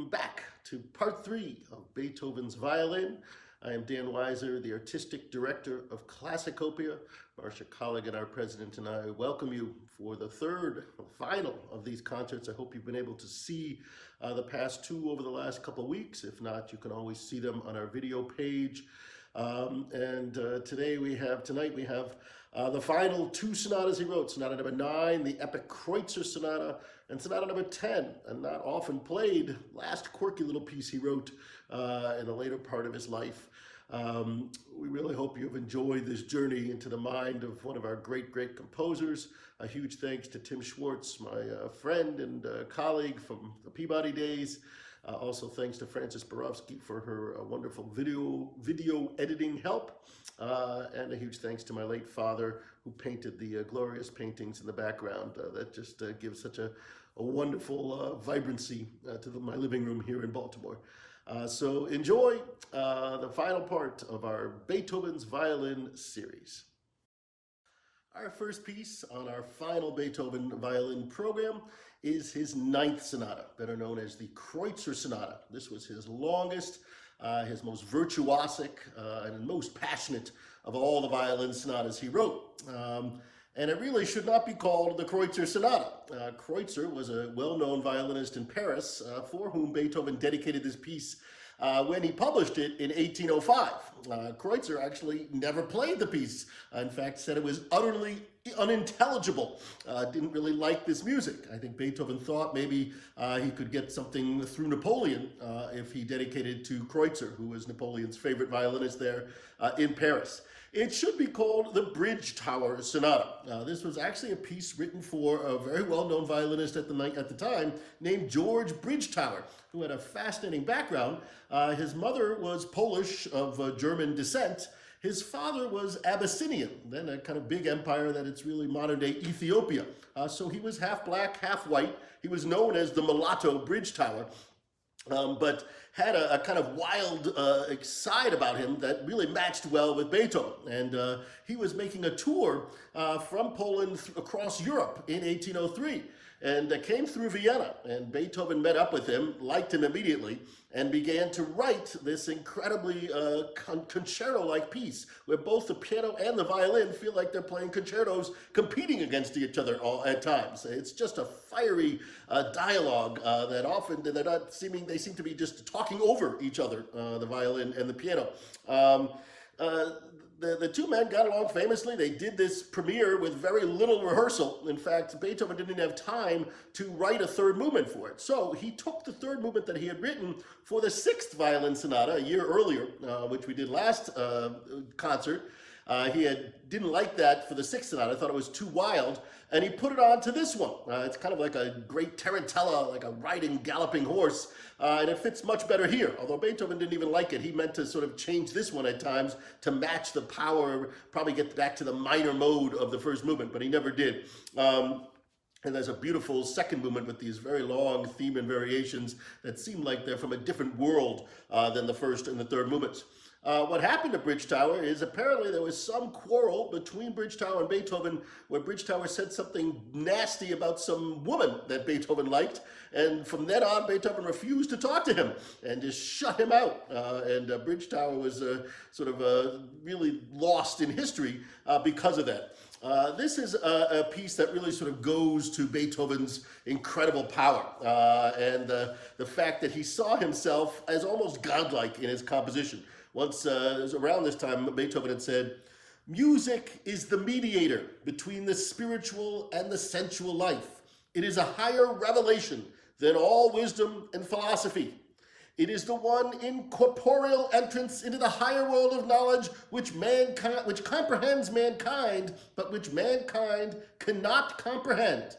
welcome back to part 3 of Beethoven's Violin. I am Dan Weiser, the Artistic Director of CLASSICOPIA. Marcia Collig and our president and I welcome you for the third final of these concerts. I hope you've been able to see the past two over the last couple of weeks. If not, you can always see them on our video page. Tonight we have the final two sonatas he wrote, Sonata number 9, the epic Kreutzer Sonata, and Sonata number 10, a not often played, last quirky little piece he wrote in the later part of his life. We really hope you've enjoyed this journey into the mind of one of our great composers. A huge thanks to Tim Schwarz, my friend and colleague from the Peabody days. Also thanks to Frances Borowski for her wonderful video editing help. And a huge thanks to my late father who painted the glorious paintings in the background. That just gives such a wonderful vibrancy to my living room here in Baltimore. So enjoy the final part of our Beethoven's Violin series. Our first piece on our final Beethoven violin program is his 9th sonata, better known as the Kreutzer Sonata. This was his longest, his most virtuosic, and most passionate of all the violin sonatas he wrote. And it really should not be called the Kreutzer Sonata. Kreutzer was a well-known violinist in Paris for whom Beethoven dedicated this piece when he published it in 1805. Kreutzer actually never played the piece. In fact, said it was utterly unintelligible. Didn't really like this music. I think Beethoven thought maybe he could get something through Napoleon if he dedicated to Kreutzer, who was Napoleon's favorite violinist there in Paris. It should be called the Bridge Tower Sonata. This was actually a piece written for a very well-known violinist at the time named George Bridgetower, who had a fascinating background. His mother was Polish of German descent. His father was Abyssinian, then a kind of big empire that it's really modern-day Ethiopia. So he was half black, half white. He was known as the mulatto Bridgetower. But had a kind of wild side about him that really matched well with Beethoven. And he was making a tour from Poland across Europe in 1803 and came through Vienna. And Beethoven met up with him, liked him immediately, and began to write this incredibly concerto-like piece where both the piano and the violin feel like they're playing concertos competing against each other at times. It's just a fiery dialogue that often they seem to be just talking over each other, the violin and the piano. The two men got along famously. They did this premiere with very little rehearsal. In fact, Beethoven didn't have time to write a third movement for it. So he took the third movement that he had written for the 6th violin sonata a year earlier, which we did last concert. He didn't like that for the 6th sonata. I thought it was too wild. And he put it on to this one. It's kind of like a great tarantella, like a riding, galloping horse. And it fits much better here. Although Beethoven didn't even like it. He meant to sort of change this one at times to match the power, probably get back to the minor mode of the first movement, but he never did. And there's a beautiful second movement with these very long theme and variations that seem like they're from a different world than the first and the third movements. What happened to Bridgetower is apparently there was some quarrel between Bridgetower and Beethoven where Bridgetower said something nasty about some woman that Beethoven liked, and from then on Beethoven refused to talk to him and just shut him out. Bridgetower was really lost in history because of that. This is a piece that really sort of goes to Beethoven's incredible power and the fact that he saw himself as almost godlike in his composition. Once, it was around this time, Beethoven had said, "Music is the mediator between the spiritual and the sensual life. It is a higher revelation than all wisdom and philosophy. It is the one incorporeal entrance into the higher world of knowledge which comprehends mankind, but which mankind cannot comprehend.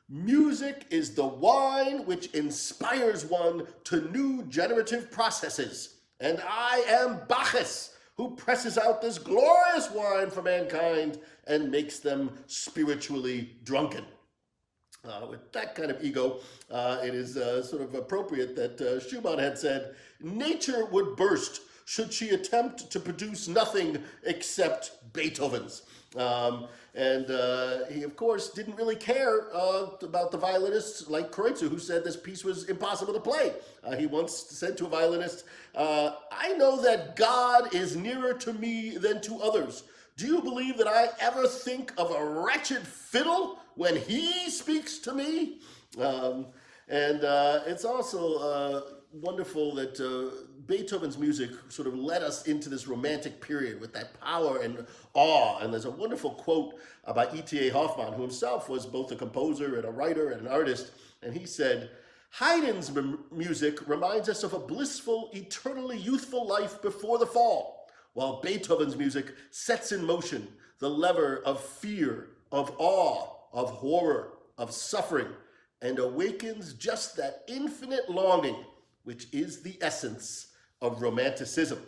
Music is the wine which inspires one to new generative processes. And I am Bacchus, who presses out this glorious wine for mankind and makes them spiritually drunken." With that kind of ego, it is sort of appropriate that Schumann had said, "Nature would burst should she attempt to produce nothing except Beethoven's. And he, of course, didn't really care about the violinists like Kreutzer, who said this piece was impossible to play. He once said to a violinist, I know that God is nearer to me than to others. Do you believe that I ever think of a wretched fiddle when he speaks to me? It's also wonderful that Beethoven's music sort of led us into this romantic period with that power and awe. And there's a wonderful quote by E.T.A. Hoffmann, who himself was both a composer and a writer and an artist. And he said, Haydn's music reminds us of a blissful, eternally youthful life before the fall, while Beethoven's music sets in motion the lever of fear, of awe, of horror, of suffering, and awakens just that infinite longing, which is the essence of Romanticism.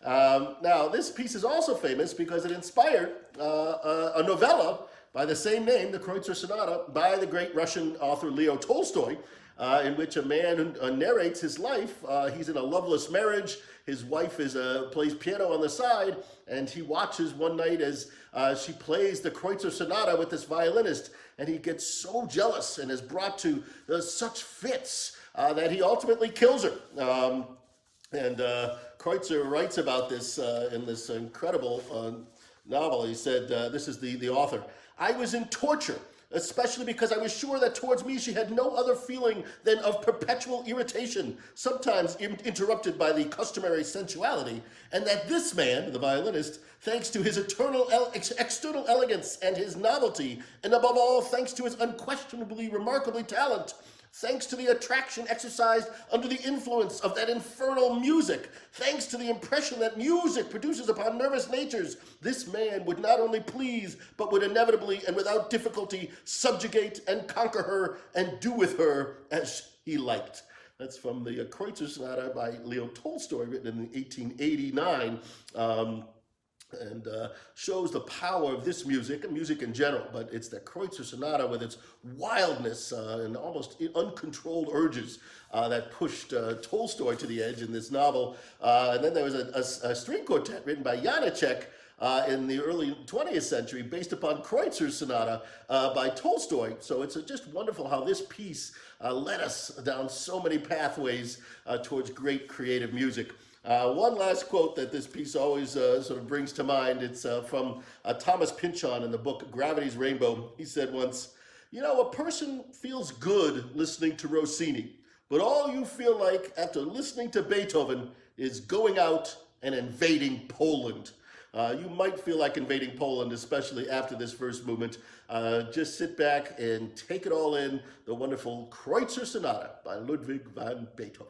Now, this piece is also famous because it inspired a novella by the same name, the Kreutzer Sonata, by the great Russian author Leo Tolstoy, in which a man narrates his life. He's in a loveless marriage. His wife plays piano on the side, and he watches one night as she plays the Kreutzer Sonata with this violinist, and he gets so jealous and is brought to such fits that he ultimately kills her. Kreutzer writes about this in this incredible novel. He said, this is the author, I was in torture, especially because I was sure that towards me she had no other feeling than of perpetual irritation, sometimes interrupted by the customary sensuality, and that this man, the violinist, thanks to his external elegance and his novelty, and above all, thanks to his unquestionably remarkable talent, thanks to the attraction exercised under the influence of that infernal music, thanks to the impression that music produces upon nervous natures, this man would not only please, but would inevitably and without difficulty subjugate and conquer her and do with her as he liked. That's from the Kreutzer Sonata by Leo Tolstoy, written in 1889. And shows the power of this music, and music in general, but it's the Kreutzer Sonata with its wildness and almost uncontrolled urges that pushed Tolstoy to the edge in this novel. And then there was a string quartet written by Janáček in the early 20th century based upon Kreutzer's Sonata by Tolstoy. So it's just wonderful how this piece led us down so many pathways towards great creative music. One last quote that this piece always sort of brings to mind. It's from Thomas Pynchon in the book Gravity's Rainbow. He said once, you know, a person feels good listening to Rossini, but all you feel like after listening to Beethoven is going out and invading Poland. You might feel like invading Poland, especially after this first movement. Just sit back and take it all in, the wonderful Kreutzer Sonata by Ludwig van Beethoven.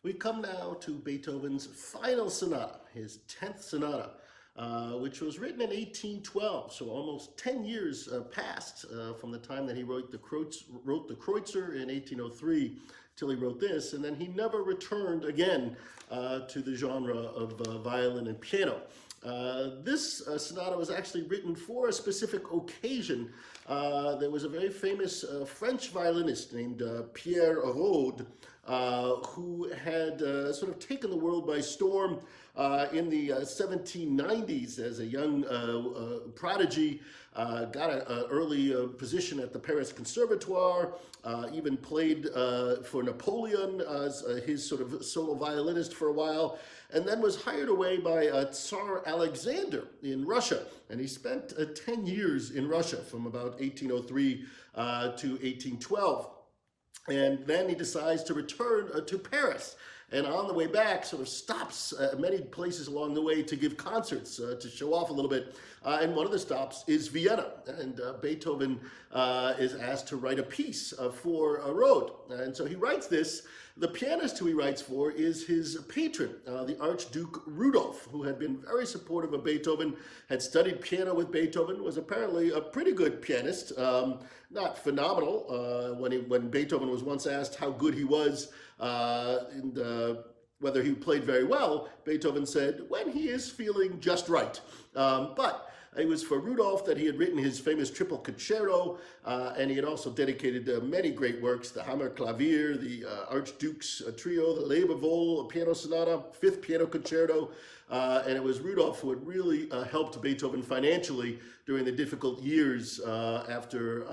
We come now to Beethoven's final sonata, his 10th sonata, which was written in 1812, so almost 10 years passed from the time that he wrote the Kreutzer in 1803 till he wrote this, and then he never returned again to the genre of violin and piano. This sonata was actually written for a specific occasion. There was a very famous French violinist named Pierre Rode, who had sort of taken the world by storm in the 1790s as a young prodigy, got an early position at the Paris Conservatoire, even played for Napoleon as his sort of solo violinist for a while, and then was hired away by Tsar Alexander in Russia. And he spent 10 years in Russia from about 1803 to 1812. And then he decides to return to Paris. And on the way back, sort of stops at many places along the way to give concerts, to show off a little bit. And one of the stops is Vienna. And Beethoven is asked to write a piece for Rode. And so he writes this. The pianist who he writes for is his patron, the Archduke Rudolph, who had been very supportive of Beethoven, had studied piano with Beethoven, was apparently a pretty good pianist, not phenomenal. When Beethoven was once asked how good he was and whether he played very well, Beethoven said, when he is feeling just right. But it was for Rudolph that he had written his famous triple concerto, and he had also dedicated many great works, the Hammerklavier, the Archduke's Trio, the Leberwohl piano sonata, fifth piano concerto, and it was Rudolph who had really helped Beethoven financially during the difficult years after,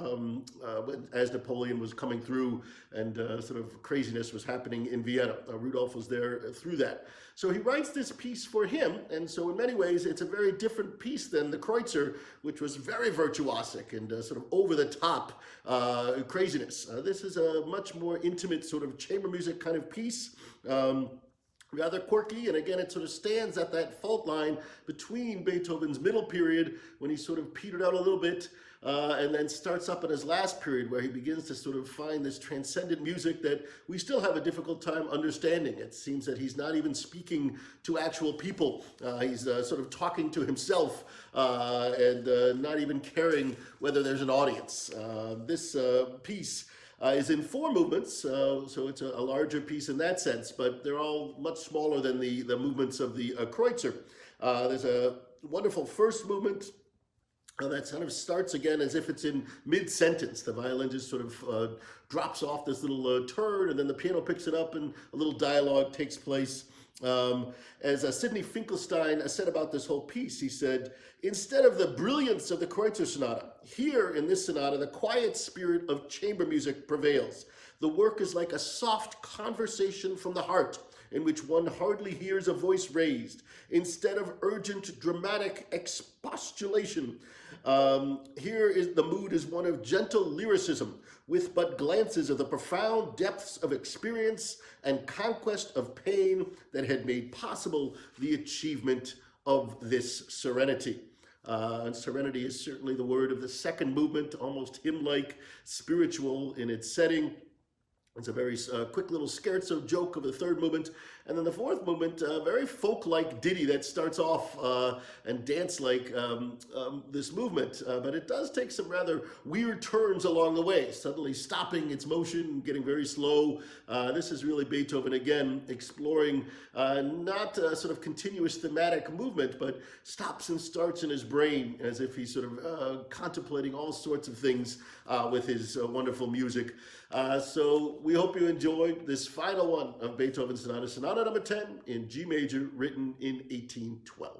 as Napoleon was coming through and sort of craziness was happening in Vienna. Rudolph was there through that. So he writes this piece for him, and so in many ways it's a very different piece than the Kreutzer, which was very virtuosic and sort of over-the-top craziness. This is a much more intimate sort of chamber music kind of piece. Rather quirky, and again it sort of stands at that fault line between Beethoven's middle period, when he sort of petered out a little bit, and then starts up in his last period where he begins to sort of find this transcendent music that we still have a difficult time understanding. It seems that he's not even speaking to actual people. He's sort of talking to himself and not even caring whether there's an audience. This piece is in 4 movements, so it's a larger piece in that sense, but they're all much smaller than the movements of the Kreutzer. There's a wonderful first movement that kind of starts again as if it's in mid-sentence. The violin just sort of drops off this little turn, and then the piano picks it up and a little dialogue takes place. As Sidney Finkelstein said about this whole piece, he said, instead of the brilliance of the Kreutzer Sonata, here in this sonata, the quiet spirit of chamber music prevails. The work is like a soft conversation from the heart, in which one hardly hears a voice raised, instead of urgent, dramatic expostulation. Here the mood is one of gentle lyricism, with but glances of the profound depths of experience and conquest of pain that had made possible the achievement of this serenity. And serenity is certainly the word of the second movement, almost hymn-like, spiritual in its setting. It's a very quick little scherzo joke of the third movement. And then the fourth movement, a very folk-like ditty that starts off and dance-like this movement. But it does take some rather weird turns along the way, suddenly stopping its motion, getting very slow. This is really Beethoven, again, exploring not a sort of continuous thematic movement, but stops and starts in his brain as if he's sort of contemplating all sorts of things with his wonderful music. So we hope you enjoyed this final one of Beethoven's Sonata, Sonata number 10 in G major, written in 1812.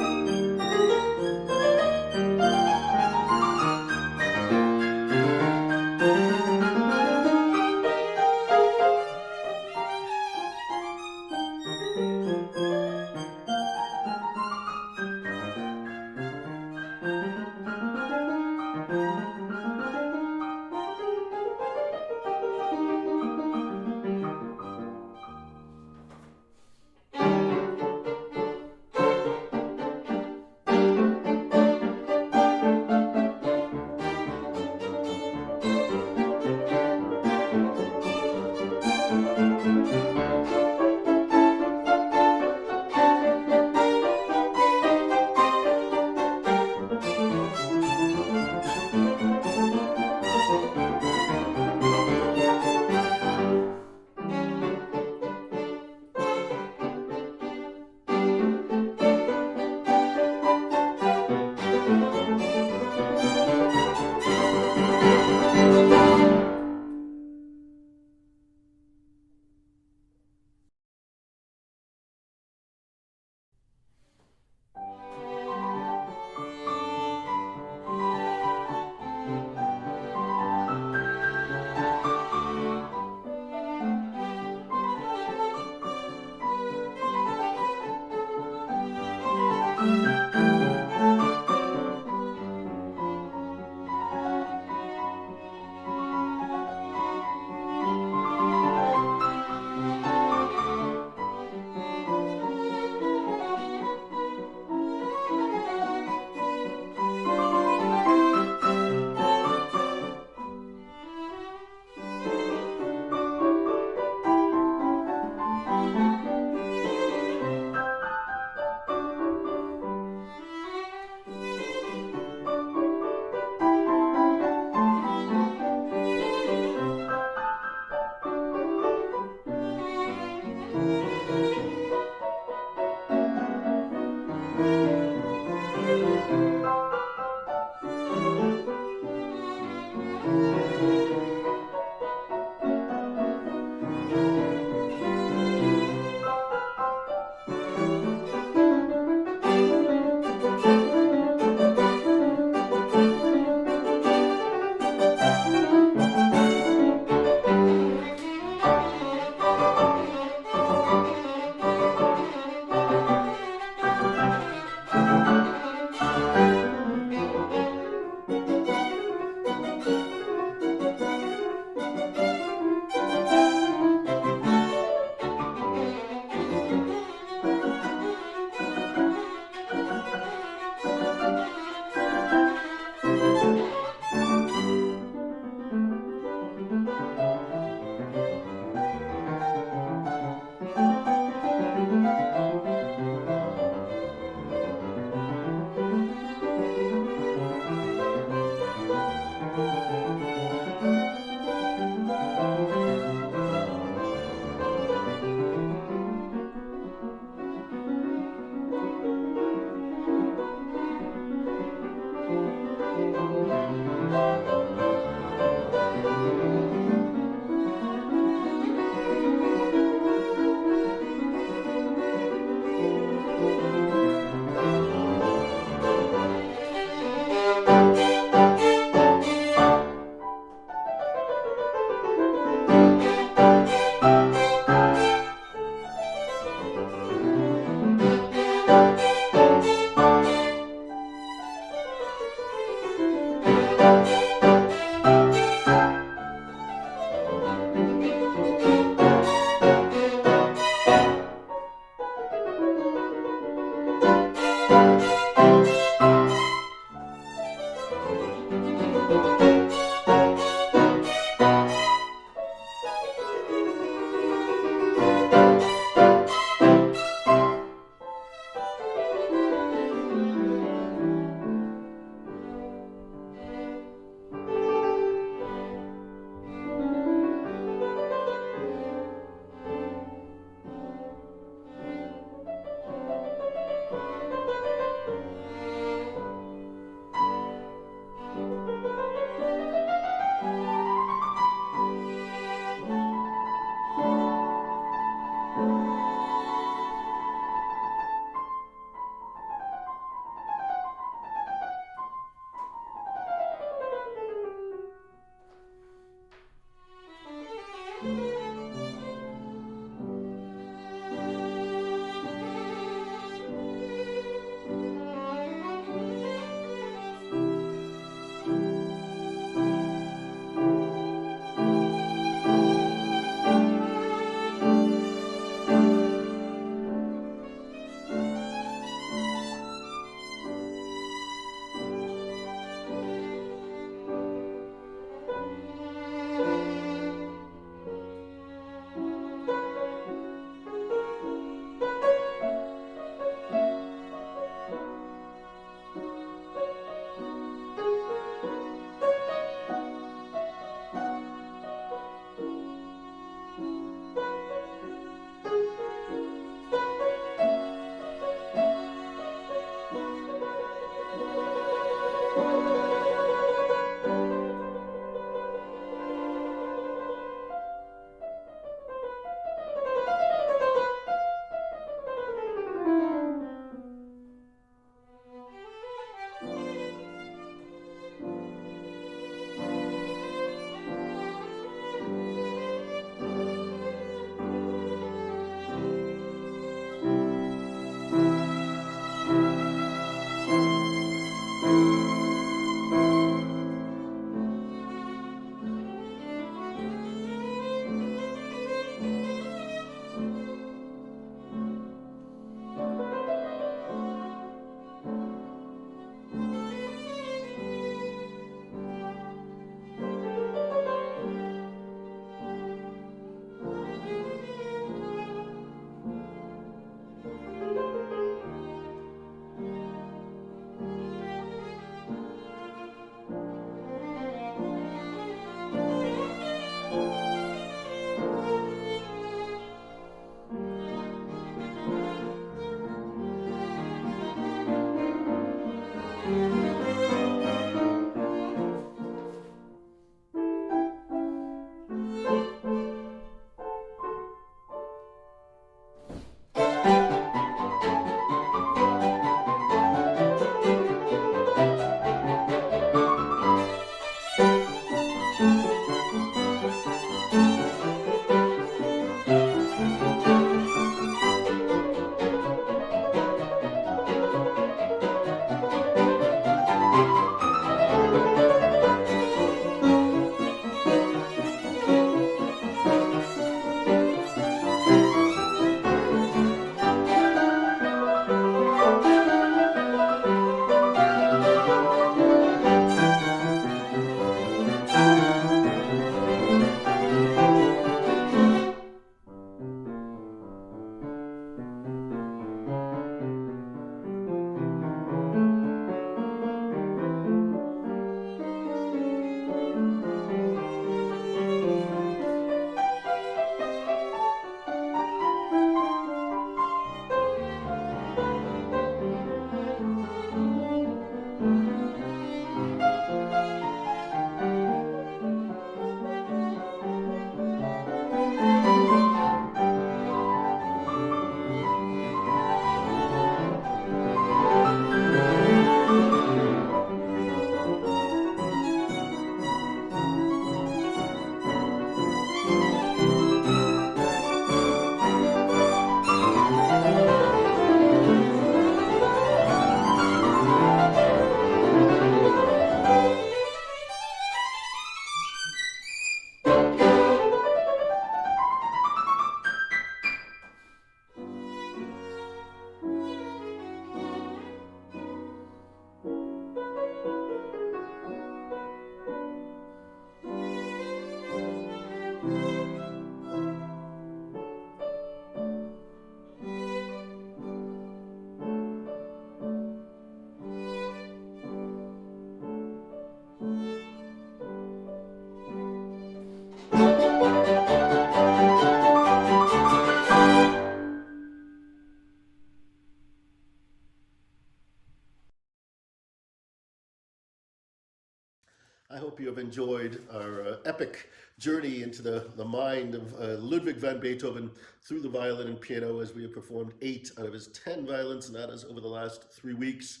I hope you have enjoyed our epic journey into the mind of Ludwig van Beethoven through the violin and piano, as we have performed 8 out of his 10 violin sonatas over the last 3 weeks.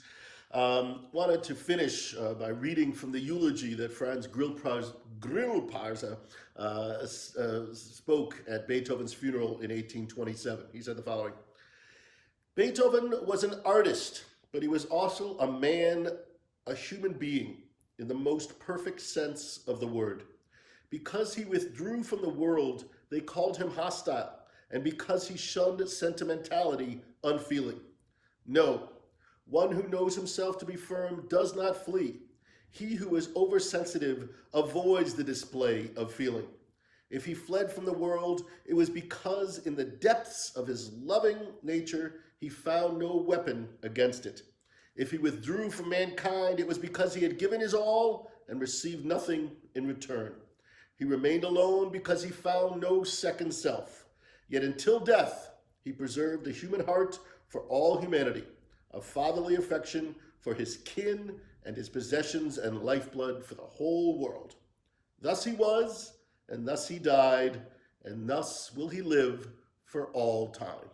Wanted to finish by reading from the eulogy that Franz Grillparzer spoke at Beethoven's funeral in 1827. He said the following: Beethoven was an artist, but he was also a man, a human being, in the most perfect sense of the word. Because he withdrew from the world, they called him hostile, and because he shunned sentimentality, unfeeling. No, one who knows himself to be firm does not flee. He who is oversensitive avoids the display of feeling. If he fled from the world, it was because in the depths of his loving nature, he found no weapon against it. If he withdrew from mankind, it was because he had given his all and received nothing in return. He remained alone because he found no second self. Yet until death, he preserved a human heart for all humanity, a fatherly affection for his kin and his possessions and lifeblood for the whole world. Thus he was, and thus he died, and thus will he live for all time.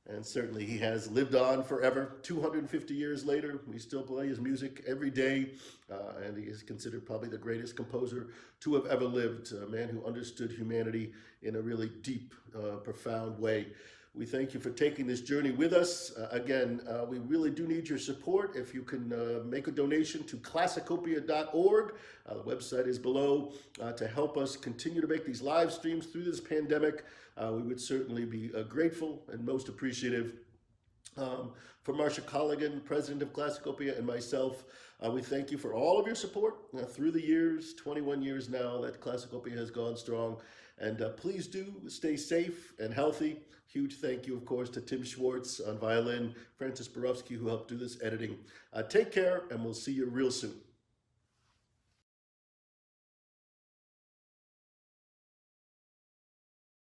And certainly he has lived on forever. 250 years later, we still play his music every day, and he is considered probably the greatest composer to have ever lived, a man who understood humanity in a really deep, profound way. We thank you for taking this journey with us. Again, we really do need your support. If you can make a donation to CLASSICOPIA.org, the website is below, to help us continue to make these live streams through this pandemic. We would certainly be grateful and most appreciative. For Marcia Colligan, president of CLASSICOPIA, and myself, we thank you for all of your support through the years, 21 years now that CLASSICOPIA has gone strong. And please do stay safe and healthy. Huge thank you, of course, to Tim Schwarz on violin, Francis Borowski, who helped do this editing. Take care, and we'll see you real soon.